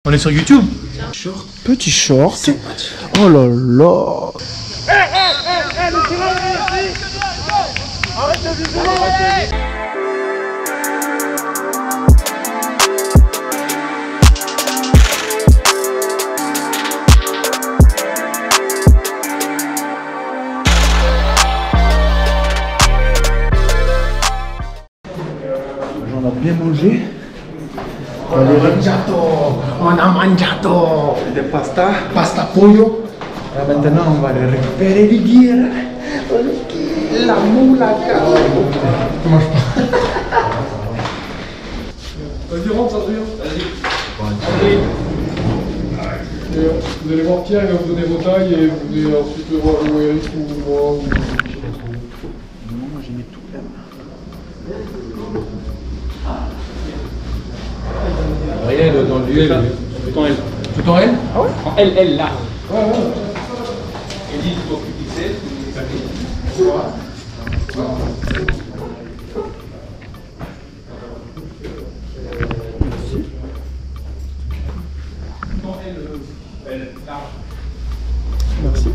On est sur YouTube. Petit short. Oh là là. Arrête de viser. On a bien mangé. On a mangiato Des pasta. pasta pollo. Et maintenant, on va aller récupérer les bières. La moulaca. Tu manges pas. Vas-y, rentre, Adrien. Vas-y. Vous allez voir Pierre, il va vous donner vos tailles et vous allez ensuite voir Eric ou moi. Moi, j'ai mis tout M. Ariel dans le duel. Tout en L. Tout en L. Ah ouais. En L là. Ouais. Edith, il faut plus fixer. Merci.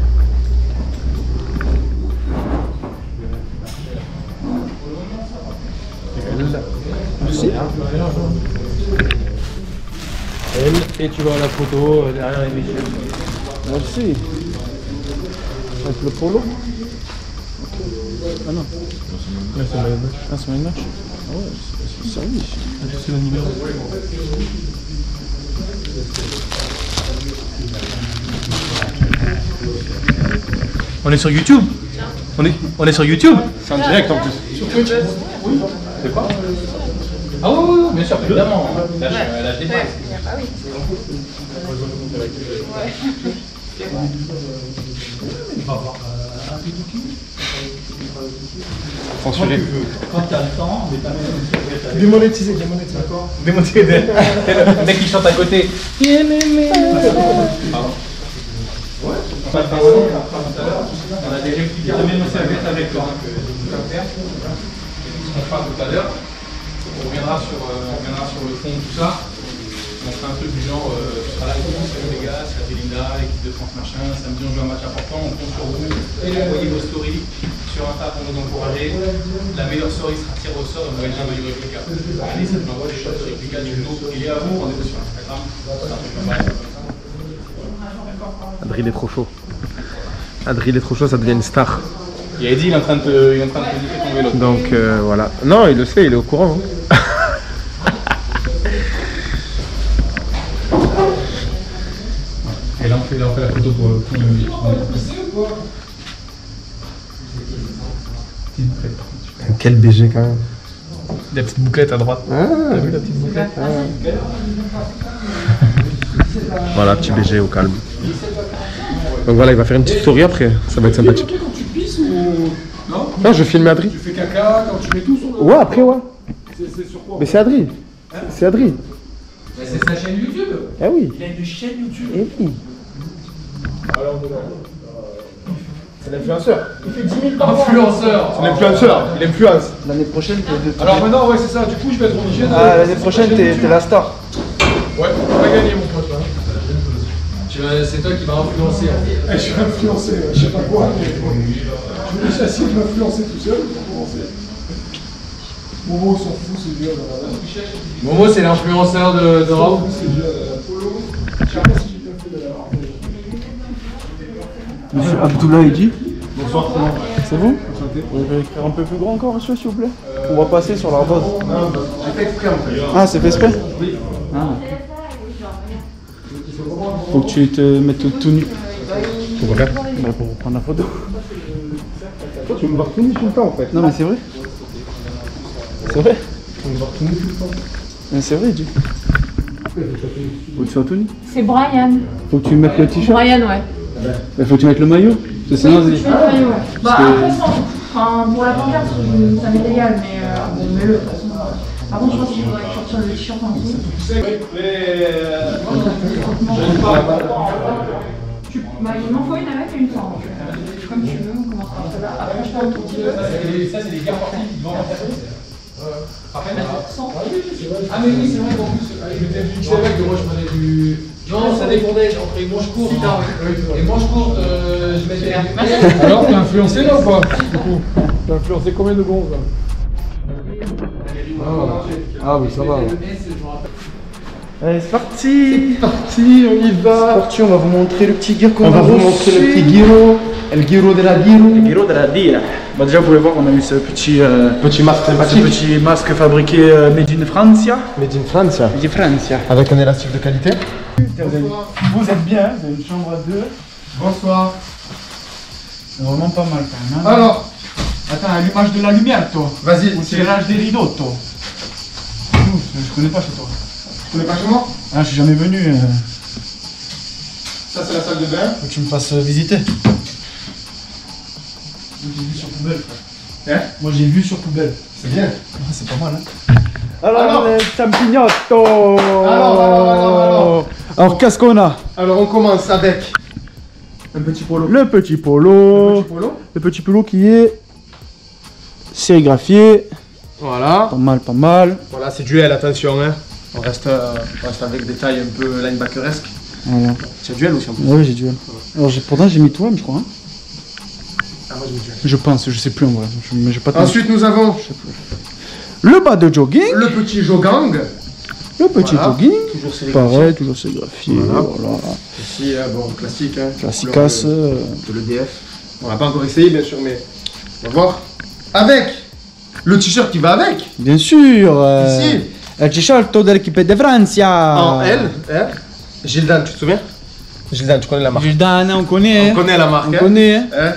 Merci. Elle, et tu vois la photo derrière les messieurs. Merci. Avec le polo. Ah non. Là, c'est Maillot Match. Ah, c'est Maillot Match. Ah ouais, c'est servi. C'est le numéro. On est sur YouTube. On est sur YouTube. C'est en direct en plus. Sur Twitch. Oui. C'est quoi? Ah oui, bien sûr, évidemment. La dépense. Ah oui. Censuré. Quand tu as le temps, mais t'as même Démonétisé, d'accord. Démonté. Le mec qui chante à côté. Pardon. On a des répliques avec toi. On fera tout à l'heure. On reviendra sur le fond, tout ça. On fera un truc du genre, tu seras là, salut les gars, c'est la Belinda, l'équipe de France machin, samedi on joue un match important, on compte sur vous, envoyez vos stories sur Insta pour nous encourager. La meilleure story sera tirée au sort, on va gagner un maillot réplica. Allez, ça nous envoie des choses de réplica du lot, il est à vous, rendez-vous sur Instagram. Adri, il est trop chaud. Adri, il est trop chaud, ça devient une star. Il a dit, il est en train de te niquer ton vélo. Donc voilà. Non, il le sait, il est au courant. Hein. Et là on fait la photo pour le Quel BG quand même. La petite bouclette à droite. T'as vu la petite bouclette Voilà, petit BG au calme. Donc voilà, il va faire une petite story après, ça va être sympathique. Quand tu pisses ou. Non? Non, je filme Adri. Tu fais caca, quand tu mets tout sur le. Ouais, après, ouais. C'est sur quoi? Mais c'est Adri. C'est Adri. c'est sa chaîne YouTube. Eh oui. Il a une chaîne YouTube. Eh oui. C'est l'influenceur. Il fait 10 000 par mois. Influenceur. C'est l'influenceur, il influence. L'année prochaine, t'es Alors maintenant, ouais, c'est ça. Du coup, je vais être obligé de. l'année prochaine, t'es la star. Ouais, on va gagner, mon pote. Là. C'est toi qui m'as influencé. Eh, je suis influencé, je sais pas quoi, mais je me suis assis de m'influencer tout seul pour commencer. Momo, il s'en fout, c'est vieux. Momo, c'est l'influenceur de Raoult. C'est vieux. Polo, je sais pas si j'ai bien fait de l'avoir. Monsieur Abdoulaye Edji. Bonsoir, comment? C'est bon? Vous pouvez écrire un peu plus grand encore, monsieur, s'il vous plaît? On va passer sur l'arbose. Non, j'ai fait exprès en fait. Ah, c'est fait exprès? Oui. Ah. Faut que tu te mettes tout nu. Pourquoi faire? Bah, pour prendre la photo. Toi, tu me vois tout nu tout le temps en fait. Non, mais c'est vrai. C'est vrai. Tu me vois tout nu tout le temps. Mais c'est vrai, Edji. Faut que tu sois tout nu. C'est Brian. Faut que tu mettes le t-shirt. Brian, ouais. Mais faut que tu mettes le maillot. Parce que sinon, Tu mets le maillot, ouais. Bah après, enfin, pour la pancarte, ça m'est égal, mais bon, mets-le de toute façon. Par contre, je pense qu'il faudrait sortir le t-shirt en dessous. Il m'en faut une avec et une sans. Comme tu veux, on commence par celle-là. Après, je pense que Ça, c'est des gars partis qui vendent en fait. Après, ah, mais oui, c'est vrai qu'en plus, je m'étais du avec, moi je prenais du. Non, ça dépendait entre les manches courtes. Les manches courtes, je mettais. Alors, t'es influencé là ou pas? Du coup, t'as influencé combien de gonzes là? Ah oui, ça va. Allez, c'est parti. C'est parti, on y va. C'est parti, on va vous montrer le petit gyro qu'on On va vous reçu. montrer le petit gyro. El gyro de la gyro. Le gyro de la dire. Bah déjà, vous pouvez voir, on a eu ce petit masque sympathique. ce petit masque fabriqué made in Francia. Made in France. Made in Francia. Avec un élastique de qualité. Vous êtes bien, vous avez une chambre à deux. Bonsoir. C'est vraiment pas mal quand même. Hein. Alors, Attends, allumage de la lumière, toi. vas-y. Ou tirage des rideaux, toi. Je connais pas chez toi. Tu connais pas chez moi? Ah, je suis jamais venu. Ça, c'est la salle de bain. Faut que tu me fasses visiter. Moi, j'ai vu sur poubelle, frère. Hein? Moi, j'ai vu sur poubelle. C'est bien. Ah, c'est pas mal, hein. Alors, champignotto. Alors, qu'est-ce qu'on a? Alors, on commence avec un petit polo. Le petit polo. Un petit polo. Le petit polo qui est sérigraphié. Voilà. Pas mal, pas mal. Voilà, c'est duel, attention. Hein. On reste avec des tailles un peu linebackeresques. Voilà. C'est duel aussi en plus. Oui, j'ai dû. Alors, pourtant, j'ai mis toi, je crois. Hein. Ah, moi, j'ai mis duel. Je pense, je sais plus en vrai. Mais j'ai pas de- Ensuite, nous avons Le bas de jogging. le petit jogang. Le petit Voilà. jogging. Toujours sérigraphié. Pareil, toujours sérigraphié. Voilà. Voilà. Ici, bon, classique. Hein. Classicasse. Couleur de l'EDF. On n'a pas encore essayé, bien sûr, mais on va voir. Avec le t-shirt qui va avec. Bien sûr. Ici. El t-shirt de l'équipe de Francia. En L. Hein. Gildan, tu te souviens? Gildan, tu connais la marque. Gildan, on connaît. On connaît la marque. On hein. connaît. Hein.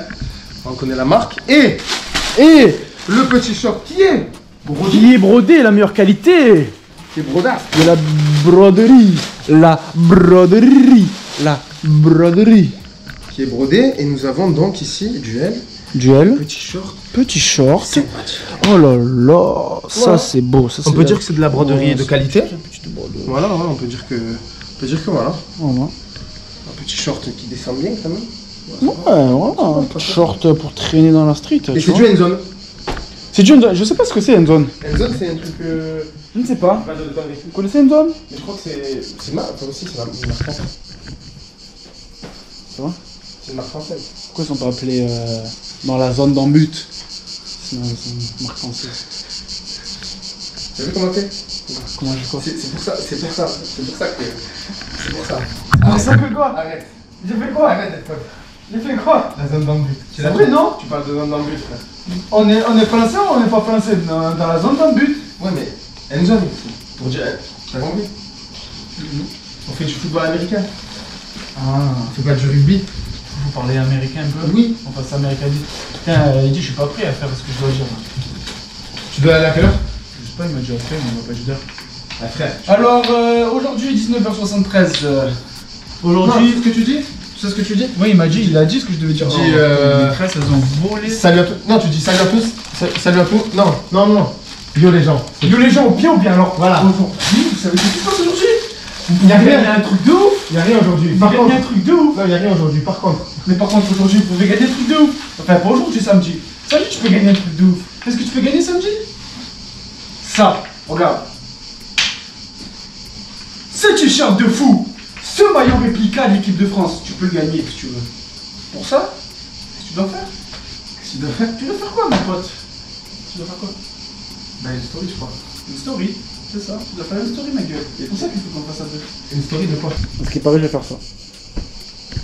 On connaît la marque. Et Et le petit short qui est qui est brodé, la meilleure qualité. qui est brodasse. De la broderie. La broderie. La broderie. Qui est brodé. Et nous avons donc ici duel. Duel. Petit short. Petit short. Sympathique. Oh là là. Ça, Voilà. c'est beau. Ça, On c'est peut dire que c'est de la broderie de c'est- qualité. c'est une petite broderie. Voilà, on peut dire que voilà. Voilà. Un petit short qui descend bien quand même. Ouais, voilà. Un petit short pour traîner dans la street. Et tu c'est vois. du Enzone. C'est du Enzone. Je sais pas ce que c'est Enzone. Enzone, c'est un truc. Je ne sais pas. Pas de conneries. Vous connaissez Enzone? Mais je crois que c'est une marque. Enfin, aussi, c'est une marque française. Ça va? C'est une marque française. Pourquoi ils sont pas appelés dans la zone d'embut? C'est une marque française. T'as vu comment c'est? Comment je quoi? C'est pour ça que. C'est pour ça. Ah, ça fait quoi? Arrête. J'ai fait quoi? Arrête d'être folle. J'ai fait quoi? La zone d'embut. C'est vrai, non? Tu parles de zone d'embut, frère. On est français ou on n'est pas français dans la zone d'embut? Ouais, mais Enzone, pour dire. T'as compris? On fait du football américain. Ah, On fait pas du rugby. vous parlez américain un peu? Oui. On passe américaniste. Putain, il dit je suis pas prêt à faire ce que je dois dire. Tu dois aller à quelle heure? Je sais pas, il m'a dit après, mais on va pas dire. Ah, frère. Alors, aujourd'hui, 19h73. Non, Aujourd'hui. c'est ce que tu dis? Tu sais ce que tu dis? Oui, il a dit ce que je devais dire. Tu dis, Les maîtresses, elles ont volé. Salut à tous. Non, tu dis salut à tous. Salut à tous. Non. Yo les gens. Yo les gens, au bien ou bien alors? Voilà. Aujourd'hui, vous savez ce qui se passe aujourd'hui? Il y a Vous rien. gagnez un truc de ouf. Il y a rien aujourd'hui. Vous Par gagnez un contre. truc de ouf. Non, il y a rien aujourd'hui. Par contre. Mais par contre, aujourd'hui, vous pouvez gagner un truc de ouf. Enfin, pas aujourd'hui, samedi. Samedi, tu peux gagner un truc de ouf. Qu'est-ce que tu peux gagner samedi? Ça, regarde. Ce t-shirt de fou, ce maillot réplica de l'équipe de France, tu peux le gagner si tu veux. Pour ça, qu'est-ce que tu dois faire? Qu'est-ce que tu dois faire? Tu dois faire quoi, mon pote? Tu dois faire quoi? Bah, une story, je crois. Une story, c'est ça. Tu dois faire une story, ma gueule. C'est pour ça qu'il faut qu'on fasse ça deux. Une story de quoi? Parce qu'il paraît, je vais faire ça.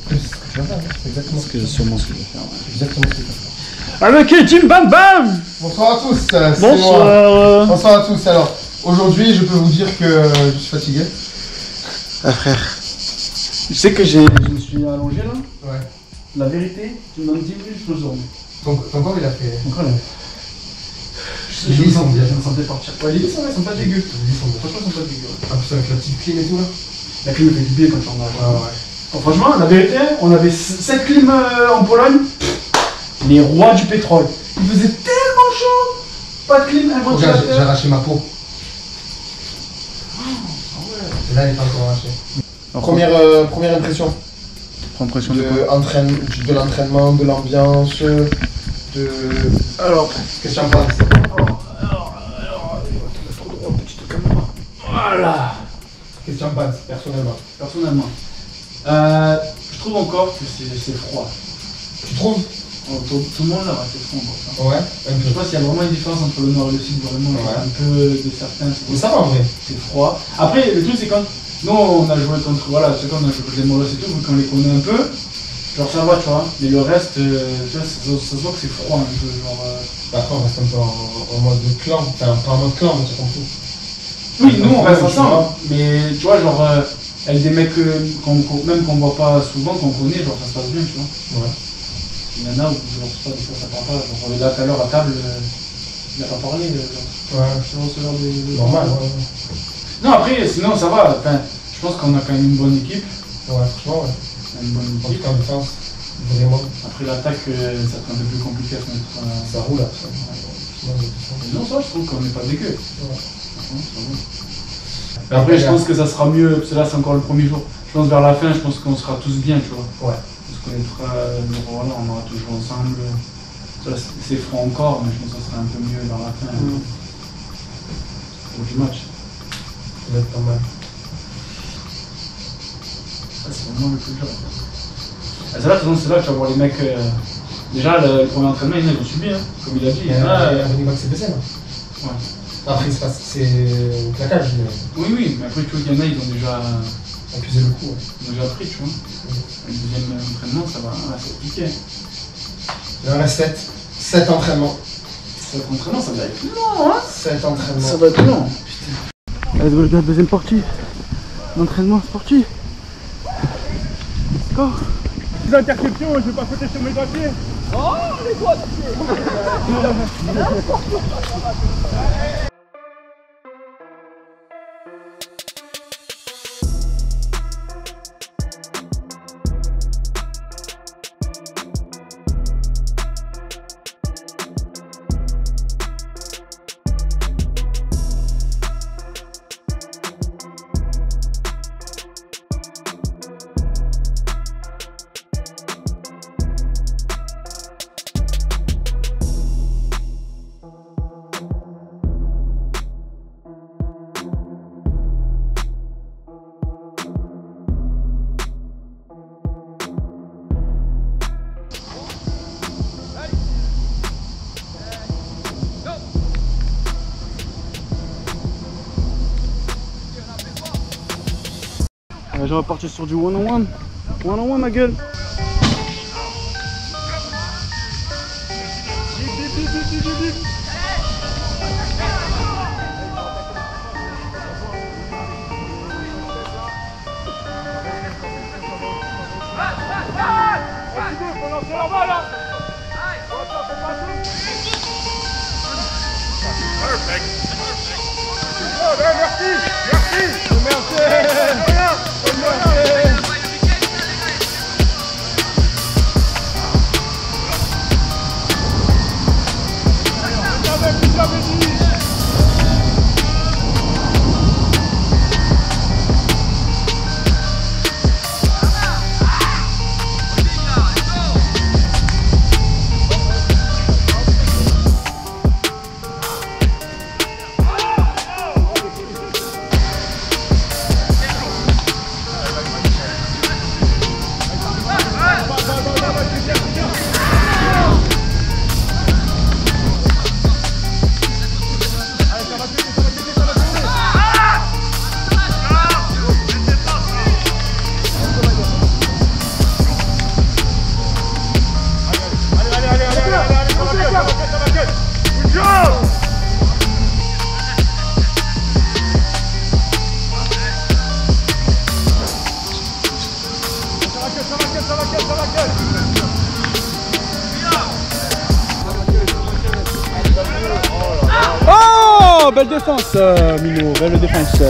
C'est ce que tu vas faire. C'est exactement ce que Sûrement ce que je vais faire. exactement ce que tu vas faire. Avec Team Bam Bam! Bonsoir à tous. C'est moi. Bonsoir! Bonsoir à tous. Alors, aujourd'hui, je peux vous dire que je suis fatigué. Ah frère, tu sais que je me suis allongé là. Ouais. La vérité, tu me donnes 10 minutes, je peux dormir. Ton corps, il a fait. Encore là. Les lits sont bien. Je me sentais partir. Ouais, les lits sont pas dégueux. Les lits sont bien. Franchement, ils sont pas dégueux. Ouais. En plus, avec la petite clim et tout là. La clim fait du bien quand tu en as. Ah ouais. Bon, franchement, la vérité, on avait 7 clims en Pologne. Les rois du pétrole. Il faisait tellement chaud. Pas de clim, un Regarde, j'ai ventilateur. arraché ma peau. Et là, elle est pas encore arrachée. Première impression Impression de l'entraînement, de l'ambiance, de. Alors, Qu'est-ce que tu en penses? Voilà. Qu'est-ce que tu en penses, personnellement? Personnellement, je trouve encore que c'est froid. Tu trouves? Tout le monde là, c'est froid encore. Ouais, un Je peu. sais pas s'il y a vraiment une différence entre le nord et le sud, vraiment, Ouais. un peu de certains. Mais ça va en vrai. C'est froid. Après, le truc, c'est quand nous, on a joué contre, voilà, c'est quand on a joué contre les Moros et tout, vu qu'on les connaît un peu, genre ça va, tu vois. Mais le reste, tu vois, ça se voit que c'est froid un peu, genre. Après, on reste un peu en mode clan. Enfin, pas en mode clan, mais tu comprends. Oui, nous, on reste ensemble, mais tu vois, genre, avec des mecs même qu'on voit pas souvent, qu'on connaît, genre, ça se passe bien, tu vois. Ouais. Il y en a où, genre, je sais pas, des fois, ça parle pas. Genre, là, tout à l'heure, à table, il a pas parlé, genre. Ouais. Tu vois, ce genre de. Normal, ouais. Non, après, sinon, ça va. Enfin, je pense qu'on a quand même une bonne équipe. Ouais, franchement, ouais. Une bonne En tout équipe. cas, en défense, vraiment, Après l'attaque, ça sera un peu plus compliqué à se mettre. ça roule après. Non, ça, je trouve qu'on n'est pas dégueu. Ouais. Mais après, je pense que ça sera mieux, parce que là, c'est encore le premier jour. Je pense vers la fin, je pense qu'on sera tous bien, tu vois. Ouais. On se connaîtra, voilà, on aura toujours ensemble. Ça, c'est froid encore, mais je pense que ça sera un peu mieux vers la fin. Du match. Ça va être pas mal. Ça, c'est vraiment le plus dur. C'est là, de toute façon, c'est là que tu vas voir les mecs. Déjà, le premier entraînement, ils ont subi, hein, comme il a dit. Il y a un niveau qui s'est baissé, là. Ouais. Après, c'est un claquage, mais Oui, mais après, tu vois, il y en a, ils ont déjà. accusé le coup. Ouais. Ils ont déjà pris, tu vois. Le deuxième entraînement, ça va, c'est compliqué. Il en reste 7. 7 entraînements. Cet entraînement, ça va être long, hein. 7 entraînements. Ça va être long. Putain. Allez, go, les gars, deuxième partie. L'entraînement sportif. Go. Les interceptions, je vais pas sauter sur mes doigts de pied. On va partir sur du one-on-one. One-on-one, ma gueule. Oh, belle défense, Mino, belle défense.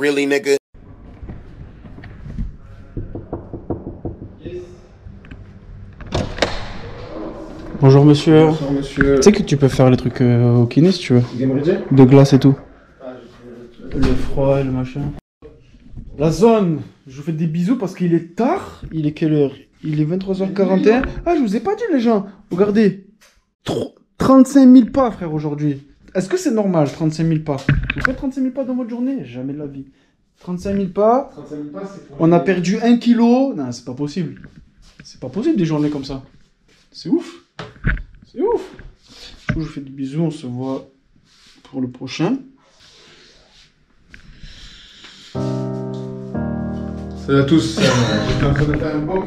really, nigga? Bonjour monsieur. Bonjour monsieur. Tu sais que tu peux faire les trucs au kiné si tu veux. Game ready? De glace et tout. Le froid et le machin. La zone, je vous fais des bisous parce qu'il est tard. Il est quelle heure? Il est 23h41. Ah, je vous ai pas dit les gens. Regardez. 35 000 pas frère aujourd'hui. Est-ce que c'est normal 35 000 pas? Vous faites 35 000 pas dans votre journée? Jamais de la vie. 35 000 pas. 35 000 pas, c'est pour... On a perdu 1 kilo. Non, c'est pas possible. C'est pas possible des journées comme ça. C'est ouf. C'est ouf. Du coup, je vous fais des bisous. On se voit pour le prochain. Salut à tous. J'étais en train de faire un bon